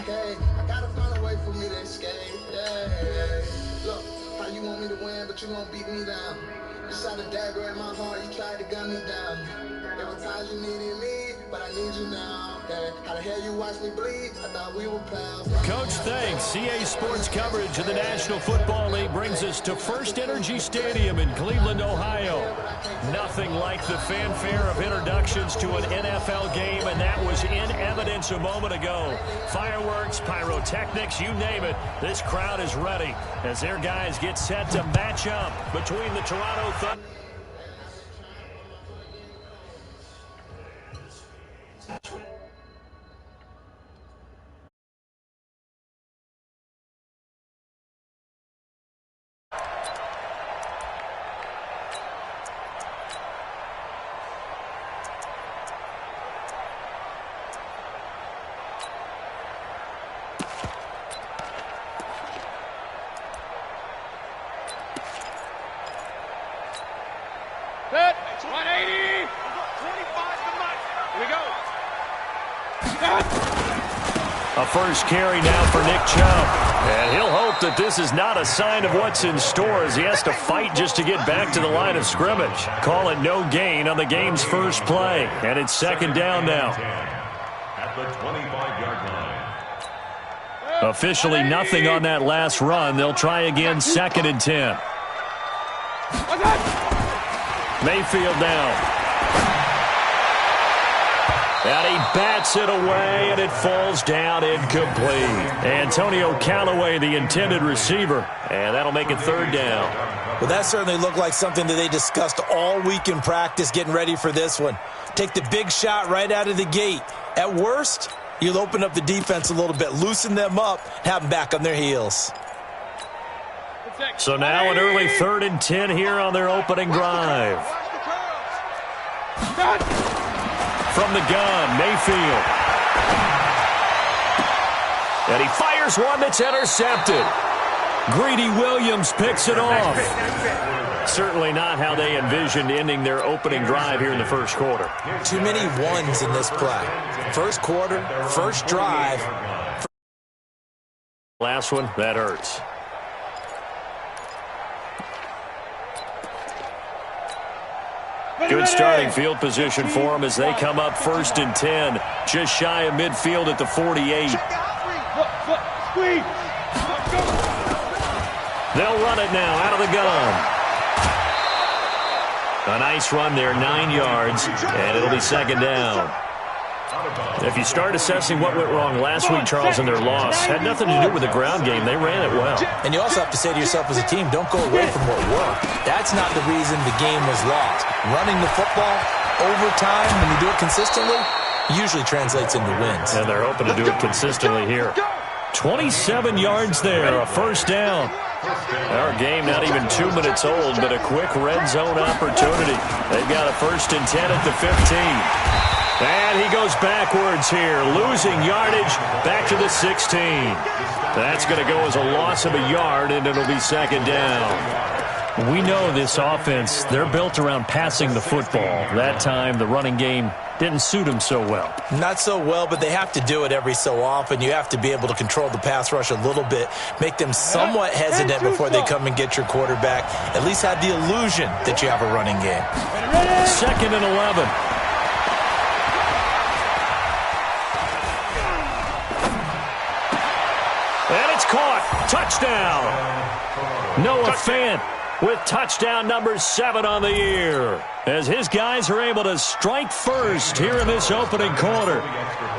Hey, I gotta find a way for me to escape. Yeah. Look, how you want me to win, but you won't beat me down. You shot a dagger at my heart, you tried to gun me down. There were times you needed me, but I need you now. Yeah. How the hell you watch me bleed? I thought we were pals. Coach, thanks. CA Sports coverage of the National Football League brings us to First Energy Stadium in Cleveland, Ohio. Nothing like the fanfare of introductions to an NFL game, and that was in evidence a moment ago. Fireworks, pyrotechnics, you name it. This crowd is ready as their guys get set to match up between the Toronto Thunder. It's 180. 25 to Mike. Here we go. A first carry now for Nick Chubb. And he'll hope that this is not a sign of what's in store as he has to fight just to get back to the line of scrimmage. Call it no gain on the game's first play. And it's second down now. At the 25-yard line. Officially nothing on that last run. They'll try again, second and 10. Mayfield down. And he bats it away, and it falls down incomplete. Antonio Callaway, the intended receiver, and that'll make it third down. Well, that certainly looked like something that they discussed all week in practice, getting ready for this one. Take the big shot right out of the gate. At worst, you'll open up the defense a little bit, loosen them up, have them back on their heels. So now an early third and 10 here on their opening drive. From the gun, Mayfield. And he fires one that's intercepted. Greedy Williams picks it off. Certainly not how they envisioned ending their opening drive here in the first quarter. Too many ones in this play. First quarter, first drive. Last one, that hurts. Good starting field position for them as they come up first and 10. Just shy of midfield at the 48. They'll run it now out of the gun. A nice run there, 9 yards, and it'll be second down. If you start assessing what went wrong last week, Charles, in their loss, had nothing to do with the ground game. They ran it well. And you also have to say to yourself as a team, don't go away from what worked. That's not the reason the game was lost. Running the football over time, when you do it consistently, usually translates into wins. And they're hoping to do it consistently here. 27 yards there, a first down. Our game not even 2 minutes old, but a quick red zone opportunity. They've got a first and 10 at the 15. And he goes backwards here, losing yardage back to the 16. That's going to go as a loss of a yard, and it'll be second down. We know this offense, they're built around passing the football. That time, the running game didn't suit them so well. Not so well, but they have to do it every so often. You have to be able to control the pass rush a little bit, make them somewhat hesitant before they come and get your quarterback. At least have the illusion that you have a running game. Second and 11. And it's caught. Touchdown. Noah Fant with touchdown number 7 on the year, as his guys are able to strike first here in this opening quarter.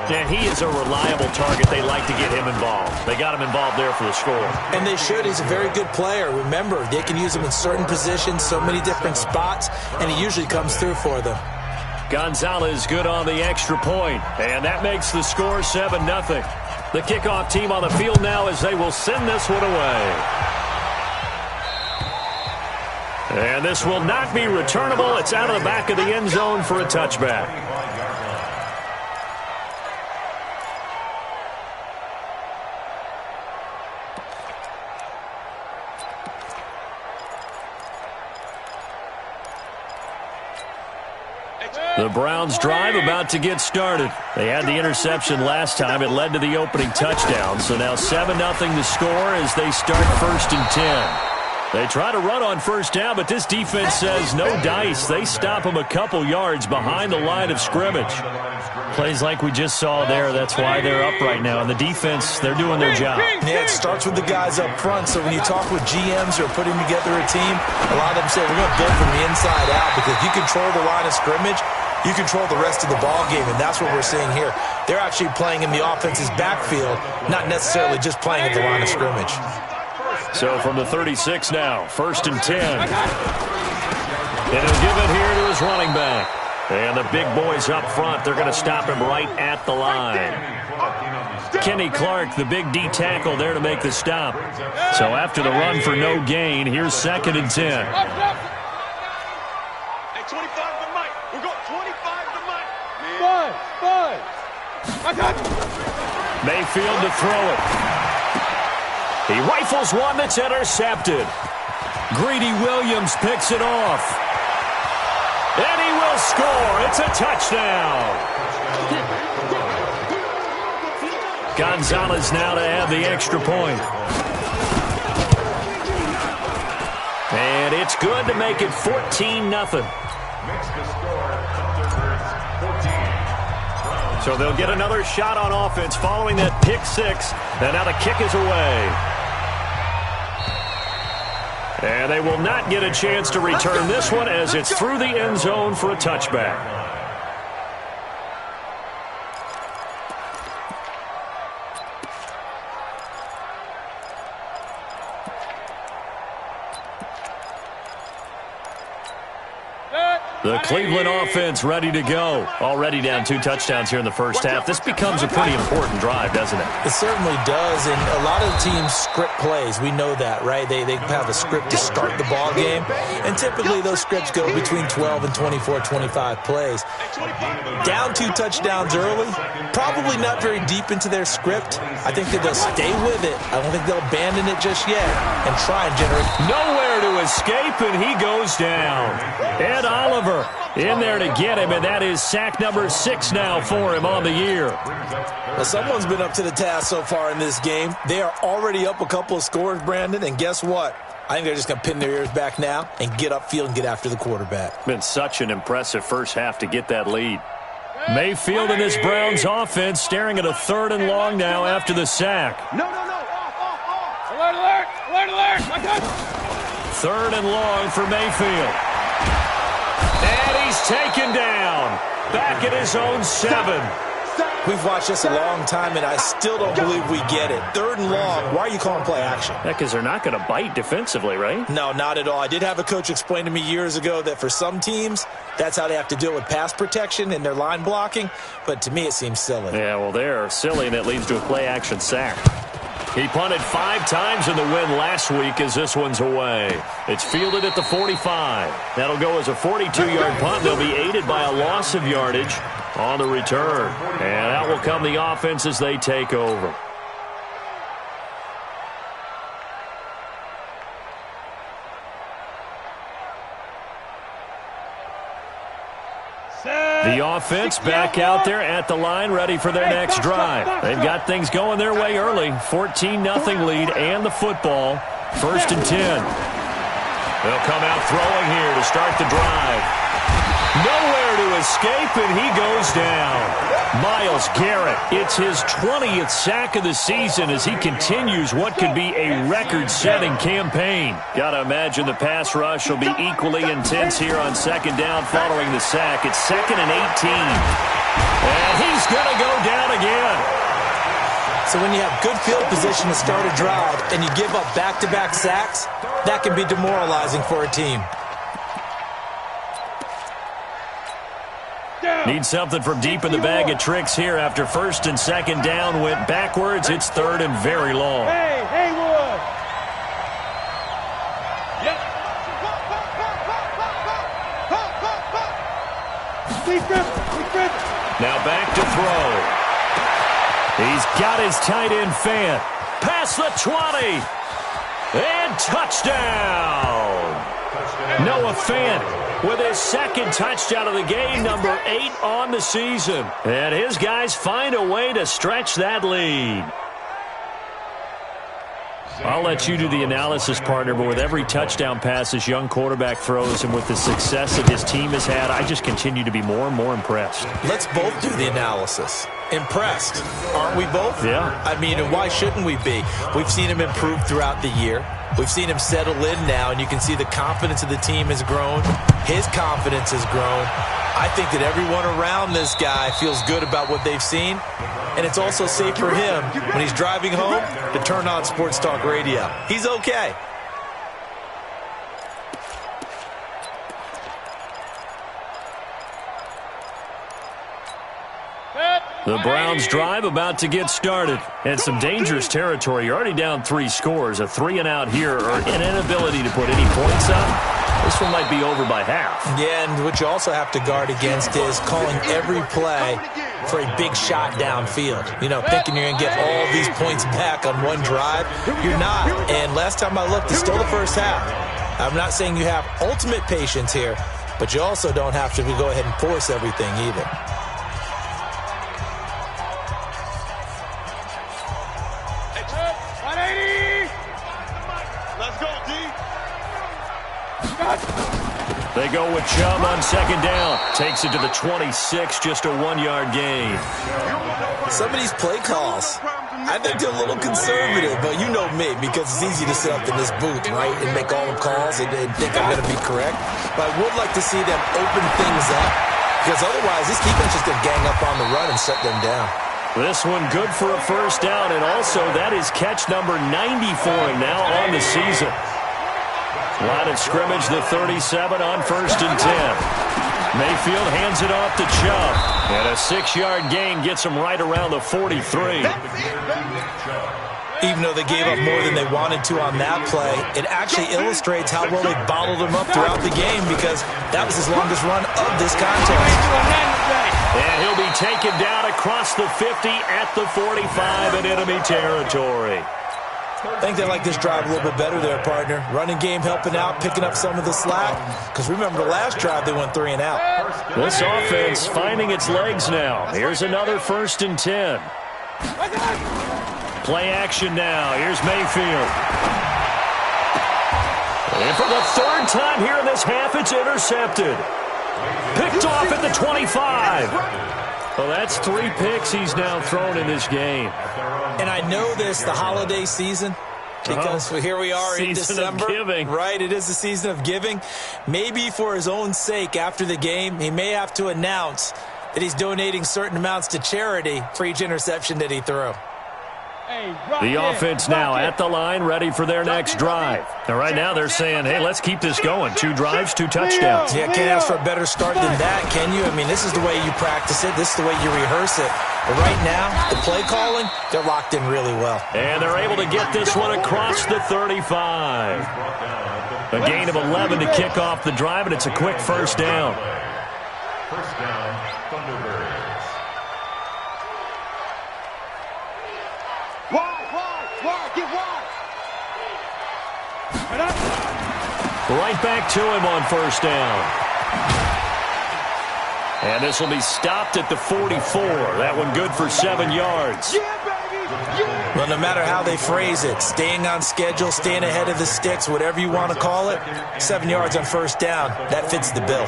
And he is a reliable target. They like to get him involved. They got him involved there for the score. And they should. He's a very good player. Remember, they can use him in certain positions, so many different spots, and he usually comes through for them. Gonzalez good on the extra point, and that makes the score 7-0. The kickoff team on the field now as they will send this one away. And this will not be returnable. It's out of the back of the end zone for a touchback. The Browns drive about to get started. They had the interception last time. It led to the opening touchdown. So now 7-0 the score as they start 1st and 10. They try to run on first down, but this defense says no dice. They stop them a couple yards behind the line of scrimmage. Plays like we just saw there. That's why they're up right now. And the defense, they're doing their job. Yeah, it starts with the guys up front. So when you talk with GMs who are putting together a team, a lot of them say we're going to build from the inside out, because if you control the line of scrimmage, you control the rest of the ball game, and that's what we're seeing here. They're actually playing in the offense's backfield, not necessarily just playing at the line of scrimmage. So from the 36 now, 1st and 10. And he'll give it here to his running back. And the big boys up front, they're going to stop him right at the line. Kenny Clark, the big D tackle there to make the stop. So after the run for no gain, here's 2nd and 10. Hey, 25 to Mike. We'll go 25 to Mike. Five. I got you. Mayfield to throw it. He rifles one that's intercepted. Greedy Williams picks it off. And he will score. It's a touchdown. Gonzalez now to have the extra point. And it's good to make it 14-0. So they'll get another shot on offense following that pick six. And now the kick is away. And they will not get a chance to return this one as it's through the end zone for a touchback. The Cleveland offense ready to go. Already down 2 touchdowns here in the first half. This becomes a pretty important drive, doesn't it? It certainly does, and a lot of teams script plays. We know that, right? They have a script to start the ball game, and typically those scripts go between 12 and 24, 25 plays. Down 2 touchdowns early, probably not very deep into their script. I think that they'll stay with it. I don't think they'll abandon it just yet and try and generate. Nowhere to escape, and he goes down. Ed Oliver in there to get him, and that is sack number 6 now for him on the year. Well, someone's been up to the task so far in this game. They are already up a couple of scores, Brandon, and guess what? I think they're just going to pin their ears back now and get upfield and get after the quarterback. Been such an impressive first half to get that lead. Mayfield and this Browns offense staring at a 3rd and long now after the sack. No. Off. Alert. I got you. 3rd and long for Mayfield. And he's taken down. Back at his own 7. We've watched this a long time, and I still don't believe we get it. 3rd and long. Why are you calling play action? Because they're not going to bite defensively, right? No, not at all. I did have a coach explain to me years ago that for some teams, that's how they have to deal with pass protection and their line blocking. But to me, it seems silly. Yeah, well, they're silly, and it leads to a play action sack. He punted 5 times in the win last week as this one's away. It's fielded at the 45. That'll go as a 42-yard punt. They'll be aided by a loss of yardage on the return. And out will come the offense as they take over. The offense back out there at the line, ready for their next drive. They've got things going their way early. 14-0 lead and the football. 1st and 10. They'll come out throwing here to start the drive. Nowhere to escape, and he goes down. Myles Garrett, it's his 20th sack of the season as he continues what could be a record-setting campaign. Got to imagine the pass rush will be equally intense here on 2nd down following the sack. It's 2nd and 18. And he's going to go down again. So when you have good field position to start a drive and you give up back-to-back sacks, that can be demoralizing for a team. Need something from deep in the bag of tricks here after 1st and 2nd down went backwards. It's 3rd and very long. Hey, Haywood. Yep. Now back to throw. He's got his tight end Fant. Past the 20. And touchdown. Noah Fant with his 2nd second touchdown of the game, number 8 on the season. And his guys find a way to stretch that lead. I'll let you do the analysis, partner, but with every touchdown pass this young quarterback throws and with the success that his team has had, I just continue to be more and more impressed. Let's both do the analysis. Impressed, aren't we both? Yeah. I mean, and why shouldn't we be? We've seen him improve throughout the year. We've seen him settle in now, and you can see the confidence of the team has grown. His confidence has grown. I think that everyone around this guy feels good about what they've seen. And it's also safe for him when he's driving home to turn on Sports Talk Radio. He's okay. The Browns drive about to get started. And some dangerous territory. You're already down 3 scores. A 3-and-out here or an inability to put any points up. This one might be over by half. Yeah, and what you also have to guard against is calling every play for a big shot downfield. You know, thinking you're going to get all these points back on one drive. You're not. And last time I looked, it's still the first half. I'm not saying you have ultimate patience here, but you also don't have to go ahead and force everything either. They go with Chubb on second down. Takes it to the 26, just a 1-yard gain. Some of these play calls, I think they're a little conservative, but you know me, because it's easy to sit up in this booth, right, and make all the calls and think I'm going to be correct. But I would like to see them open things up, because otherwise this defense is going to gang up on the run and shut them down. This one good for a first down, and also that is catch number 90 for him now on the season. Line of scrimmage, the 37 on 1st and 10. Mayfield hands it off to Chubb. And a 6-yard gain gets him right around the 43. Even though they gave up more than they wanted to on that play, it actually illustrates how well they bottled him up throughout the game, because that was his longest run of this contest. And he'll be taken down across the 50 at the 45 in enemy territory. I think they like this drive a little bit better there, partner. Running game helping out, picking up some of the slack. Because remember, the last drive they went 3 and out. This offense finding its legs now. Here's another 1st and 10. Play action now. Here's Mayfield. And for the 3rd time here in this half, it's intercepted. Picked off at the 25. Well, that's 3 picks he's now thrown in this game. And I know this, the holiday season, because here we are in December. Season of giving. Right, it is the season of giving. Maybe for his own sake, after the game, he may have to announce that he's donating certain amounts to charity for each interception that he threw. The offense now at the line, ready for their next drive. And right now they're saying, hey, let's keep this going. 2 drives, 2 touchdowns. Yeah, can't ask for a better start than that, can you? I mean, this is the way you practice it. This is the way you rehearse it. But right now, the play calling, they're locked in really well. And they're able to get this one across the 35. A gain of 11 to kick off the drive, and it's a quick first down. First down, Thunderbirds. Wide, get wide. Right back to him on first down. And this will be stopped at the 44. That one good for 7 yards. Well, no matter how they phrase it, staying on schedule, staying ahead of the sticks, whatever you want to call it, 7 yards on first down, that fits the bill.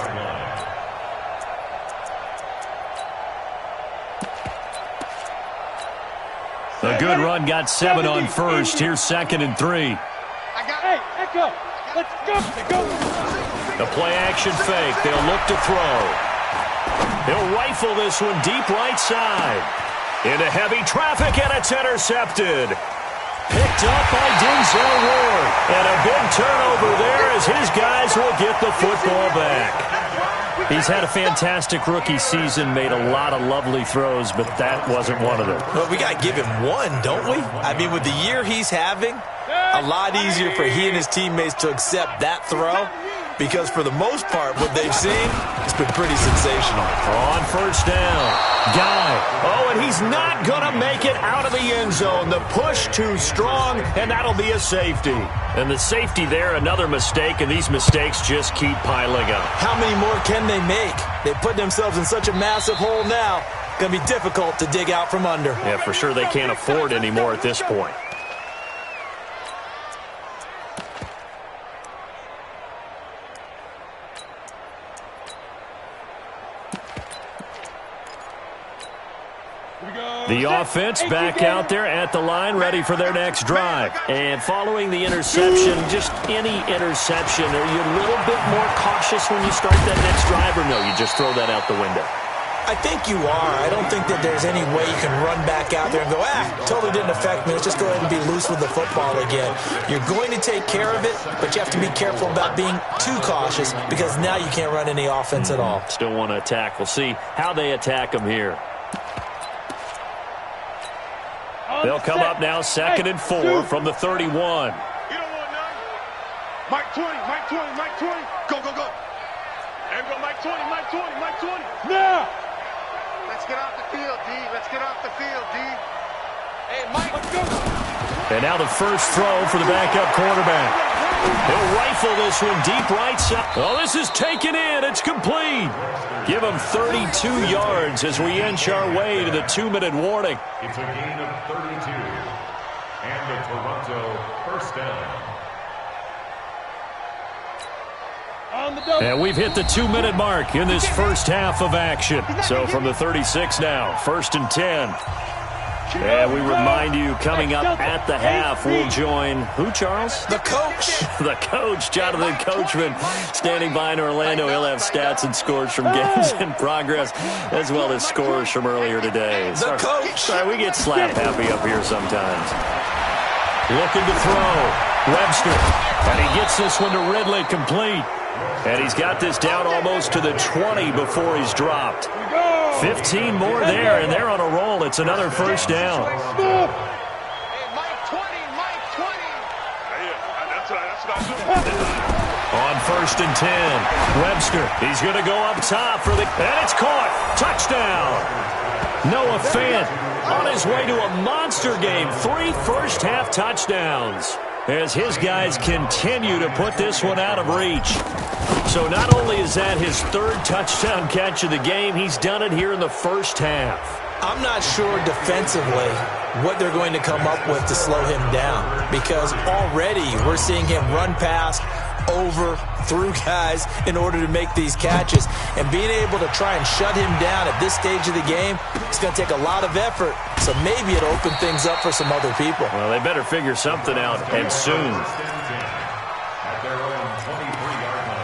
A good run got 7 on first. Here's 2nd and 3. Let's go. The play action fake. They'll look to throw. He'll rifle this one deep right side. Into heavy traffic, and it's intercepted. Picked up by Denzel Ward. And a big turnover there as his guys will get the football back. He's had a fantastic rookie season, made a lot of lovely throws, but that wasn't one of them. Well, we got to give him one, don't we? I mean, with the year he's having, a lot easier for he and his teammates to accept that throw because for the most part, what they've seen has been pretty sensational. On first down, Guy. Oh, and he's not going to make it out of the end zone. The push too strong, and that'll be a safety. And the safety there, another mistake, and these mistakes just keep piling up. How many more can they make? They put themselves in such a massive hole now. Going to be difficult to dig out from under. Yeah, for sure they can't afford any more at this point. The offense back out there at the line, ready for their next drive. And following the interception, just any interception, are you a little bit more cautious when you start that next drive, or no, you just throw that out the window? I think you are. I don't think that there's any way you can run back out there and go, totally didn't affect me. Let's just go ahead and be loose with the football again. You're going to take care of it, but you have to be careful about being too cautious because now you can't run any offense at all. Still want to attack. We'll see how they attack them here. They'll come up now, 2nd and 4 from the 31. You don't want none. Mike 20, Mike 20, Mike 20. Go, go, go. There we go, Mike 20, Mike 20, Mike 20. Now. Let's get off the field, D. Let's get off the field, D. Hey, Mike, let's go. And now the first throw for the backup quarterback. He'll rifle this one deep right side. Oh, this is taken in. It's complete. Give him 32 yards as we inch our way to the 2-minute warning. It's a gain of 32. And the Toronto first down. And we've hit the 2-minute mark in this first half of action. So from the 36 now, 1st and 10. And we remind you, coming up at the half, we'll join who, Charles? The coach. The coach, Jonathan Coachman, standing by in Orlando. He'll have stats and scores from games in progress, as well as scores from earlier today. The coach. Sorry, we get slap happy up here sometimes. Looking to throw. Webster. And he gets this one to Ridley, complete. And he's got this down almost to the 20 before he's dropped. 15 more there, and they're on a roll. It's another first down. Hey, Mike 20, Mike 20. That's what I do. On 1st and 10, Webster. He's going to go up top for the... And it's caught. Touchdown. Noah Fant on his way to a monster game. 3 first-half touchdowns as his guys continue to put this one out of reach. So not only is that his 3rd touchdown catch of the game, he's done it here in the first half. I'm not sure defensively what they're going to come up with to slow him down, because already we're seeing him run past, over, through guys in order to make these catches. And being able to try and shut him down at this stage of the game, it's going to take a lot of effort. So maybe it'll open things up for some other people. Well, they better figure something out, and soon. At their own 23-yard line.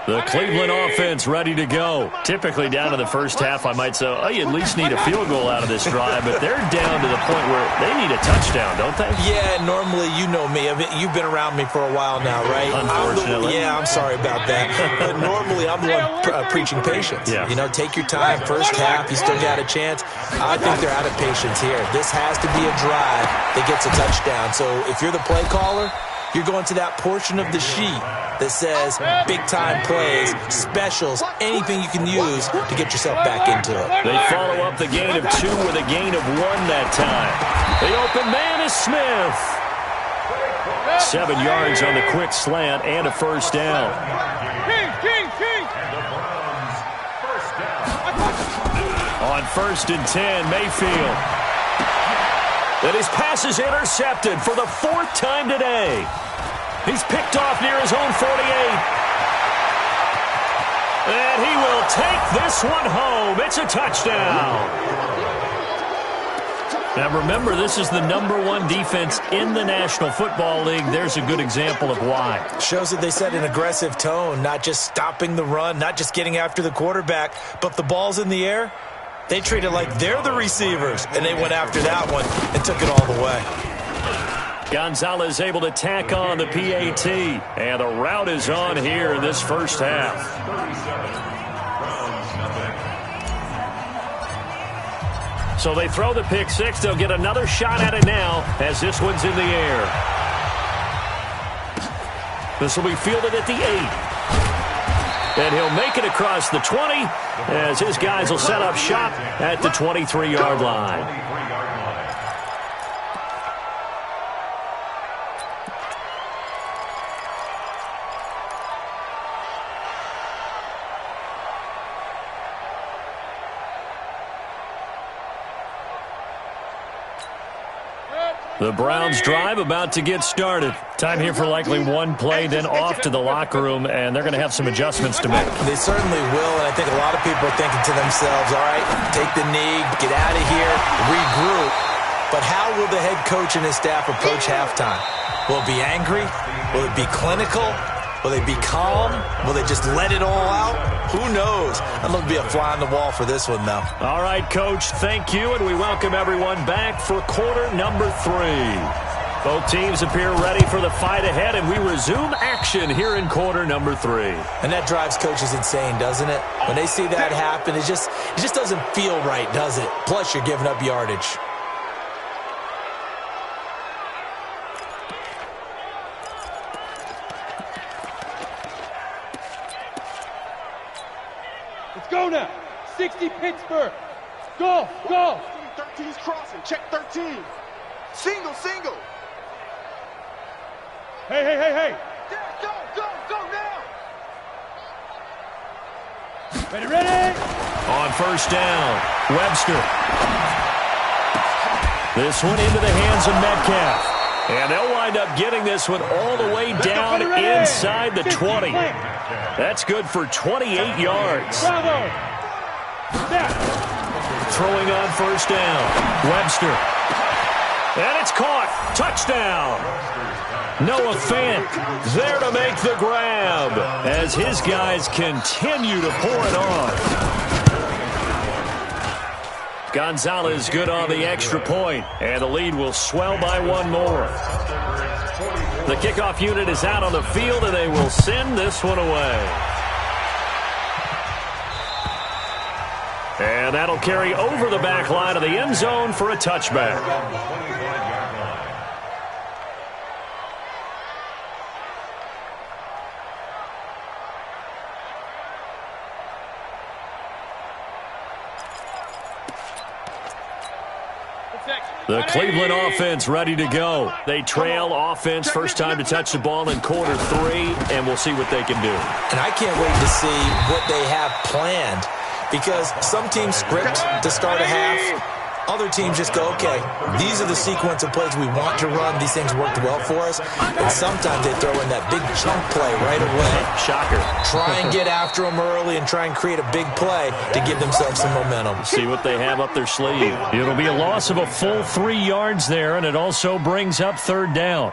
The Cleveland offense ready to go. Typically down to the first half, I might say, oh, you at least need a field goal out of this drive, but they're down to the point where they need a touchdown, don't they? Yeah, normally, you know me. You've been around me for a while now, right? Unfortunately. I'm sorry about that. But normally, I'm the one preaching patience. Yeah. You know, take your time. First half, you still got a chance. I think they're out of patience here. This has to be a drive that gets a touchdown. So if you're the play caller, you're going to that portion of the sheet that says big-time plays, specials, anything you can use to get yourself back into it. They follow up the gain of 2 with a gain of 1 that time. The open man is Smith. 7 yards on the quick slant and a first down. On 1st and 10, Mayfield. And his pass is intercepted for the 4th time today. He's picked off near his own 48. And he will take this one home. It's a touchdown. Now remember, this is the #1 defense in the National Football League. There's a good example of why. Shows that they set an aggressive tone, not just stopping the run, not just getting after the quarterback, but the ball's in the air. They treat it like they're the receivers, and they went after that one and took it all the way. Gonzalez able to tack on the PAT. And the rout is on here in this first half. 37, So they throw the pick six. They'll get another shot at it now as this one's in the air. This will be fielded at the 8. And he'll make it across the 20 as his guys will set up shop at the 23-yard line. The Browns drive about to get started. Time here for likely one play, then off to the locker room, and they're going to have some adjustments to make. They certainly will, and I think a lot of people are thinking to themselves, all right, take the knee, get out of here, regroup. But how will the head coach and his staff approach halftime? Will it be angry? Will it be clinical? Will they be calm? Will they just let it all out? Who knows? I'd love to be a fly on the wall for this one, though. All right, Coach, thank you, and we welcome everyone back for quarter number 3. Both teams appear ready for the fight ahead, and we resume action here in quarter number 3. And that drives coaches insane, doesn't it? When they see that happen, it just doesn't feel right, does it? Plus, you're giving up yardage. Go now. 60 Pittsburgh. Go, go. 13's crossing. Check 13. Single, single. Hey, hey, hey, hey. Yeah, go, go, go now. Ready, ready. On first down, Webster. This one into the hands of Metcalf. And they'll wind up getting this one all the way down inside the 20. That's good for 28 yards. Bravo. Throwing on first down, Webster. And it's caught. Touchdown. Noah Fant there to make the grab as his guys continue to pour it on. Gonzalez good on the extra point, and the lead will swell by one more. The kickoff unit is out on the field, and they will send this one away. And that'll carry over the back line of the end zone for a touchback. The Cleveland offense ready to go. They trail offense, first time to touch the ball in quarter 3, and we'll see what they can do. And I can't wait to see what they have planned, because some teams script to start a half. Other teams just go, okay, these are the sequence of plays we want to run. These things worked well for us. And sometimes they throw in that big chunk play right away. Shocker. Try and get after them early and try and create a big play to give themselves some momentum. See what they have up their sleeve. It'll be a loss of a full 3 yards there, and it also brings up third down.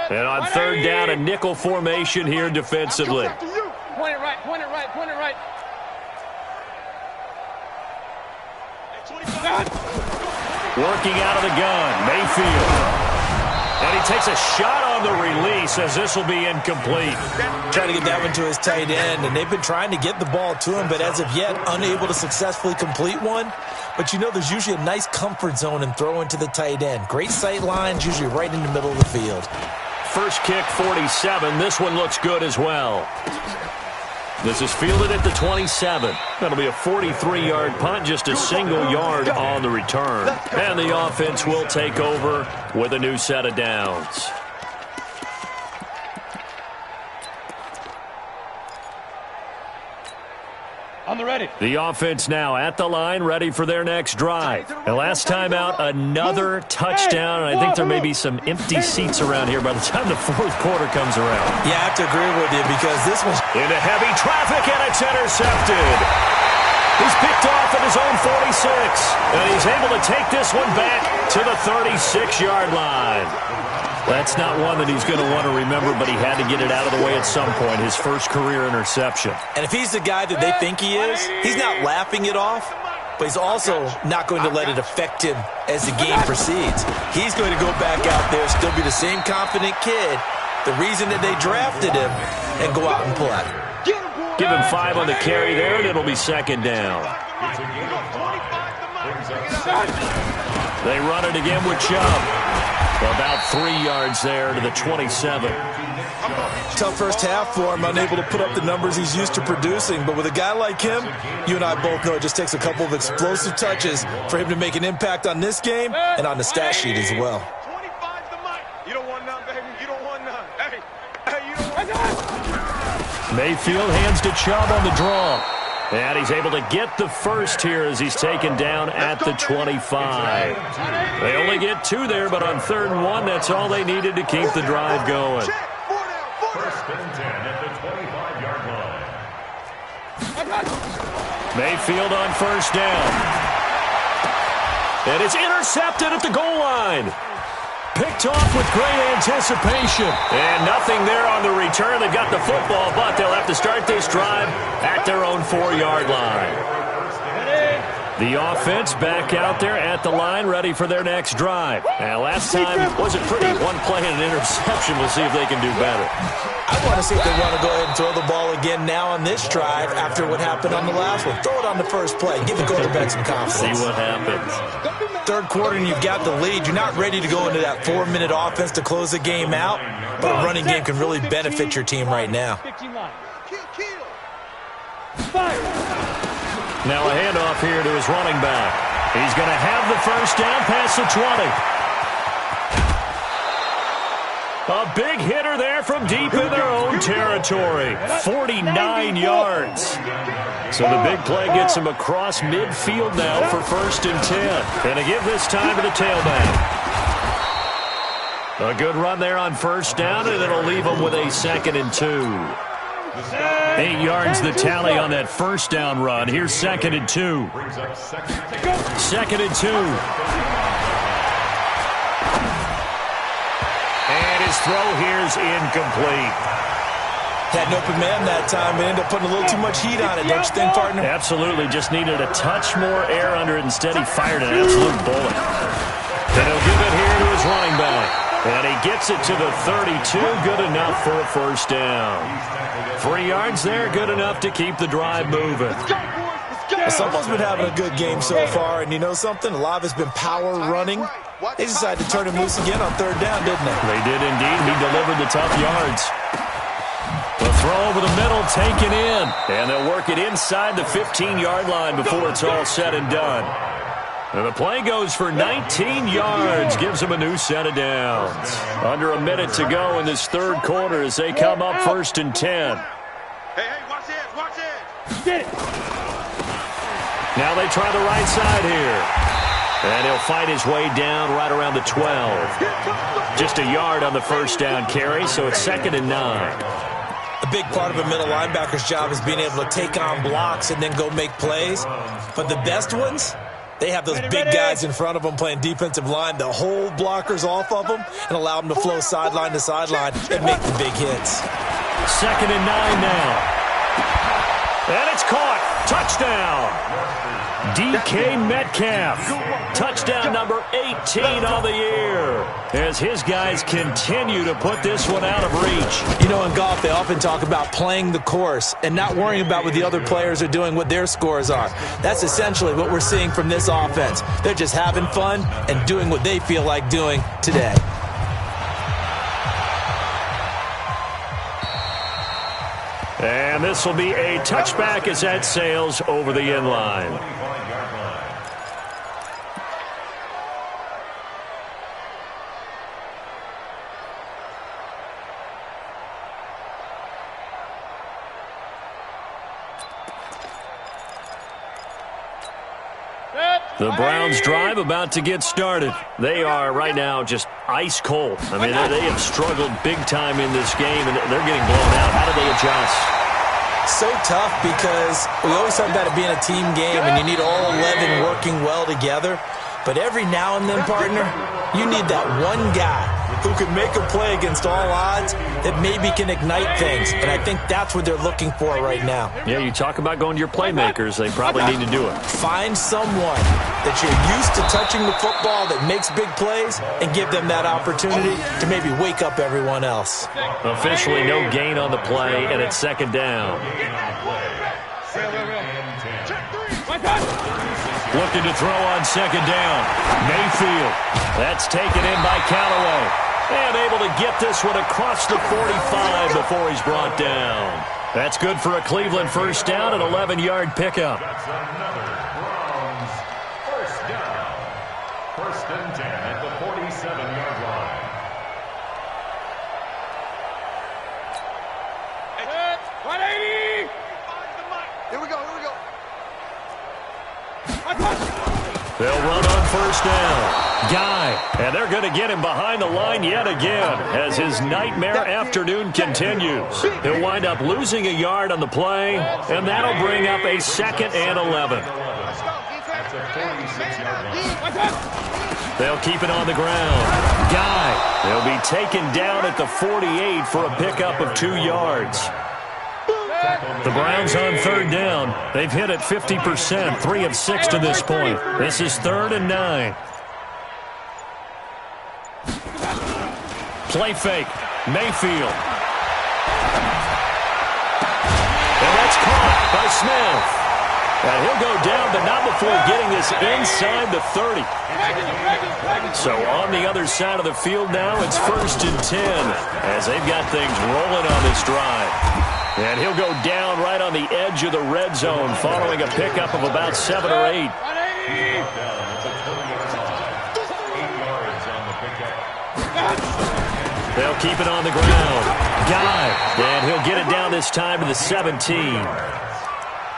And on third down, a nickel formation here defensively. Point it right, point it right, point it right. Working out of the gun, Mayfield. And he takes a shot on the release as this will be incomplete. Trying to get that one to his tight end, and they've been trying to get the ball to him, but as of yet, unable to successfully complete one. But you know there's usually a nice comfort zone in throwing to the tight end. Great sight lines, usually right in the middle of the field. First kick, 47. This one looks good as well. This is fielded at the 27. That'll be a 43-yard punt, just a single yard on the return. And the offense will take over with a new set of downs. On the ready. The offense now at the line, ready for their next drive. And last time out, another touchdown. And I think there may be some empty seats around here by the time the fourth quarter comes around. Yeah, I have to agree with you because this one's into heavy traffic, and it's intercepted. He's picked off at his own 46, and he's able to take this one back to the 36-yard line. That's not one that he's going to want to remember, but he had to get it out of the way at some point, his first career interception. And if he's the guy that they think he is, he's not laughing it off, but he's also not going to let it affect him as the game proceeds. He's going to go back out there, still be the same confident kid, the reason that they drafted him, and go out and play. Give him 5 on the carry there, and it'll be second down. They run it again with Chubb. About 3 yards there to the 27. Tough first half for him, unable to put up the numbers he's used to producing. But with a guy like him, you and I both know it just takes a couple of explosive touches for him to make an impact on this game and on the stat sheet as well. 25's the mic. You don't want none, baby. You don't want none. Hey, you don't want none. Mayfield hands to Chubb on the draw. And he's able to get the first here as he's taken down at the 25. They only get 2 there, but on 3rd and 1, that's all they needed to keep the drive going. First and 10 at the 25-yard line. Mayfield on first down. And it's intercepted at the goal line. Picked off with great anticipation. And nothing there on the return. They've got the football, but they'll have to start this drive at their own 4-yard line. The offense back out there at the line, ready for their next drive. Now, last time wasn't pretty. 1 play and an interception. We'll see if they can do better. I want to see if they want to go ahead and throw the ball again now on this drive after what happened on the last one. Throw it on the first play. Give the quarterback some confidence. See what happens. 3rd quarter and you've got the lead. You're not ready to go into that 4-minute offense to close the game out, but a running game can really benefit your team right now. Now a handoff here to his running back. He's going to have the first down past the 20. A big hitter there from deep in their own territory. 49 yards. So the big play gets him across midfield now for 1st and 10. Going to give this time to the tailback. A good run there on first down, and it'll leave him with a 2nd and 2. 8 yards the tally on that first down run. Here's 2nd and 2. 2nd and 2. And his throw here's incomplete. Had an open man that time, but ended up putting a little too much heat on it, don't you think, partner? Absolutely. Just needed a touch more air under it. Instead, he fired an absolute bullet. And he'll give it here to his running back. And he gets it to the 32. Good enough for a first down. 3 yards there, good enough to keep the drive moving. Someone's been having a good game so far, and you know something? A lot of it's been power running. They decided to turn him loose again on 3rd down, didn't they? They did indeed. He delivered the tough yards. The throw over the middle, taken in. And they'll work it inside the 15-yard line before it's all said and done. And the play goes for 19 yards, gives them a new set of downs. Under a minute to go in this 3rd quarter as they come up 1st and 10. Hey, watch it, watch it. Get it. Now they try the right side here. And he'll fight his way down right around the 12. Just a yard on the first down carry, so it's 2nd and 9. A big part of a middle linebacker's job is being able to take on blocks and then go make plays. But the best ones, they have those big guys in front of them playing defensive line that hold blockers off of them and allow them to flow sideline to sideline and make the big hits. 2nd and 9 now. And it's caught. Touchdown. DK Metcalf. Touchdown number 18 on the year as his guys continue to put this one out of reach. You know, in golf, they often talk about playing the course and not worrying about what the other players are doing, what their scores are. That's essentially what we're seeing from this offense. They're just having fun and doing what they feel like doing today. And this will be a touchback as that sails over the end line. The Browns drive about to get started. They are right now just ice cold. I mean, they have struggled big time in this game, and they're getting blown out. How do they adjust? So tough because we always talk about it being a team game, and you need all 11 working well together. But every now and then, partner, you need that one guy who can make a play against all odds that maybe can ignite things. And I think that's what they're looking for right now. Yeah, you talk about going to your playmakers. They probably need to do it. Find someone that you're used to touching the football that makes big plays and give them that opportunity to maybe wake up everyone else. Officially no gain on the play, and it's second down. Looking to throw on second down. Mayfield. That's taken in by Callaway. And able to get this one across the 45 before he's brought down. That's good for a Cleveland first down, an 11-yard pickup. That's another Browns first down. First and 10 at the 47-yard line. Here we go, here we go. They'll run on first down. Guy, and they're going to get him behind the line yet again as his nightmare afternoon continues. He'll wind up losing a yard on the play, and that'll bring up a second and 11. That's a 46-yard line. They'll keep it on the ground. Guy, they'll be taken down at the 48 for a pickup of 2 yards. The Browns on third down. They've hit it 50%, 3 of 6 to this point. This is 3rd and 9. Play fake. Mayfield. And that's caught by Smith. And he'll go down, but not before getting this inside the 30. So on the other side of the field now, it's 1st and 10 as they've got things rolling on this drive. And he'll go down right on the edge of the red zone following a pickup of about 7 or 8. They'll keep it on the ground. Guy, and he'll get it down this time to the 17.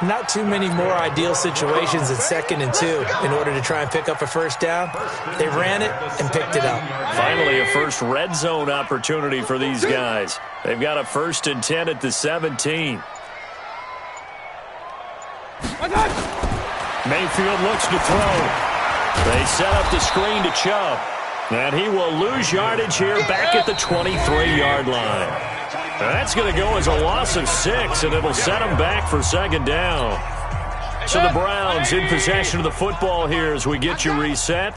Not too many more ideal situations in 2nd and 2 in order to try and pick up a first down. They ran it and picked it up. Finally, a first red zone opportunity for these guys. They've got a 1st and 10 at the 17. Mayfield looks to throw. They set up the screen to Chubb. And he will lose yardage here back at the 23-yard line. That's going to go as a loss of 6, and it'll set them back for second down. So the Browns in possession of the football here as we get you reset.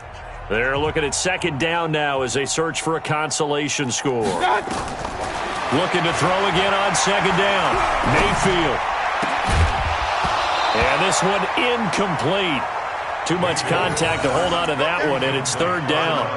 They're looking at second down now as they search for a consolation score. Looking to throw again on second down. Mayfield. And this one incomplete. Too much contact to hold on to that one, and it's 3rd down.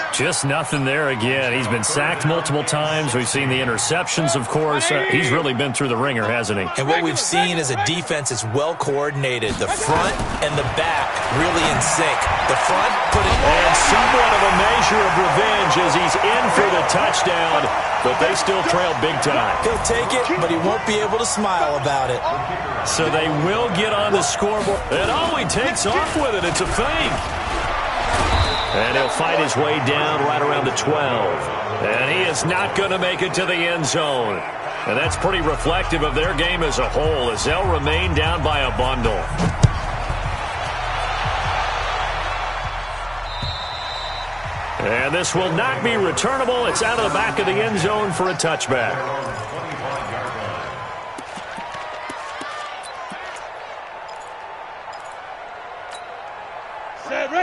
Just nothing there again. He's been sacked multiple times. We've seen the interceptions, of course. He's really been through the ringer, hasn't he? And what we've seen is a defense that's well coordinated. The front and the back really in sync. The front put it... And somewhat of a measure of revenge as he's in for the touchdown, but they still trail big time. He'll take it, but he won't be able to smile about it. So they will get on the scoreboard. And oh, he takes off with it. It's a fake. And he'll fight his way down right around the 12. And he is not going to make it to the end zone. And that's pretty reflective of their game as a whole as they'll remain down by a bundle. And this will not be returnable. It's out of the back of the end zone for a touchback.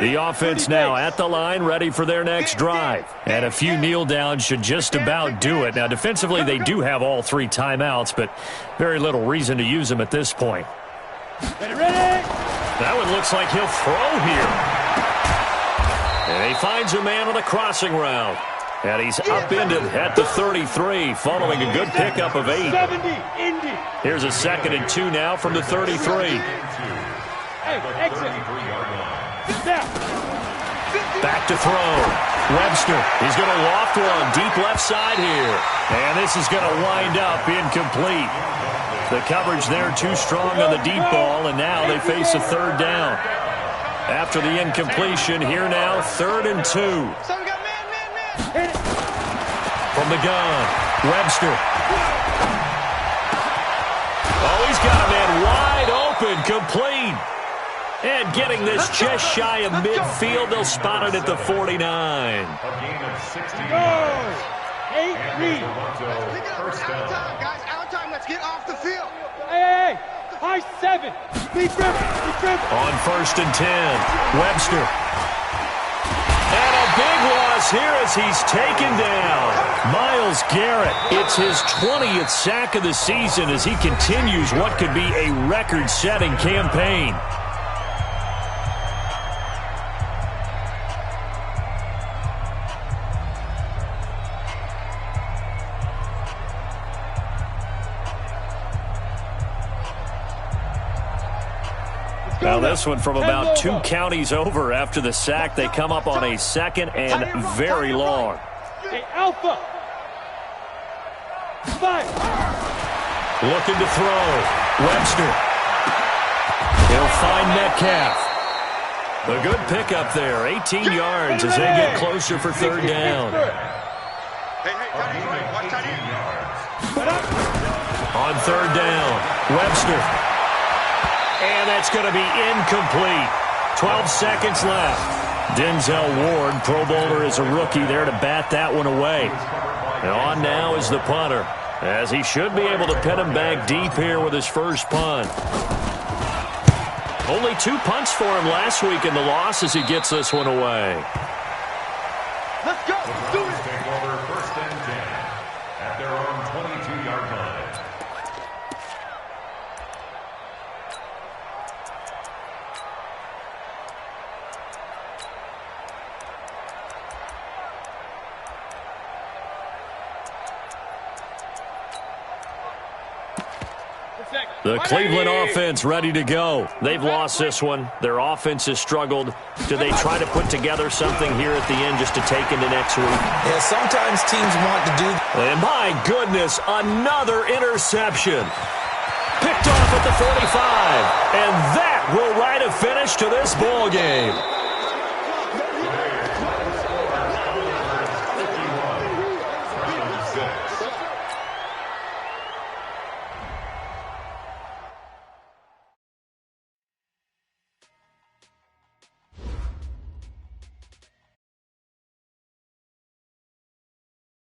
The offense now at the line, ready for their next drive. And a few kneel downs should just about do it. Now, defensively, they do have all 3 timeouts, but very little reason to use them at this point. That one looks like he'll throw here. And he finds a man on a crossing route. And he's upended at the 33, following a good pickup of 8. Here's a 2nd and 2 now from the 33. Back to throw. Webster, he's going to loft one deep left side here. And this is going to wind up incomplete. The coverage there too strong on the deep ball, and now they face a 3rd down. After the incompletion, here now, 3rd and 2. From the gun, Webster. Oh, he's got a man wide open, complete. And getting this just shy of midfield, they'll spot it at the 49. A gain of 60 yards. 8 read. First down. Out of time, guys. Out of time. Let's get off the field. Hey, high 7. Lead dribble. On 1st and 10, Webster. And a big loss here as he's taken down. Myles Garrett, it's his 20th sack of the season as he continues what could be a record-setting campaign. Now this one from about 2 counties over after the sack. They come up on a 2nd and very long. Hey, Alpha. 5. Looking to throw. Webster. He'll find Metcalf. A good pickup there. 18 yards as they get closer for 3rd down. Hey, tight end right. Watch tight end. On 3rd down, Webster. And that's going to be incomplete. 12 seconds left. Denzel Ward, Pro Bowler as a rookie, there to bat that one away. And on now is the punter, as he should be able to pin him back deep here with his first punt. Only 2 punts for him last week in the loss as he gets this one away. Let's go. Do it. Take over 1st and 10 at their own 22-yard line. The Cleveland offense ready to go. They've lost this one. Their offense has struggled. Do they try to put together something here at the end just to take into next week? Yeah, sometimes teams want to do that. And my goodness, another interception. Picked off at the 45. And that will write a finish to this ball game.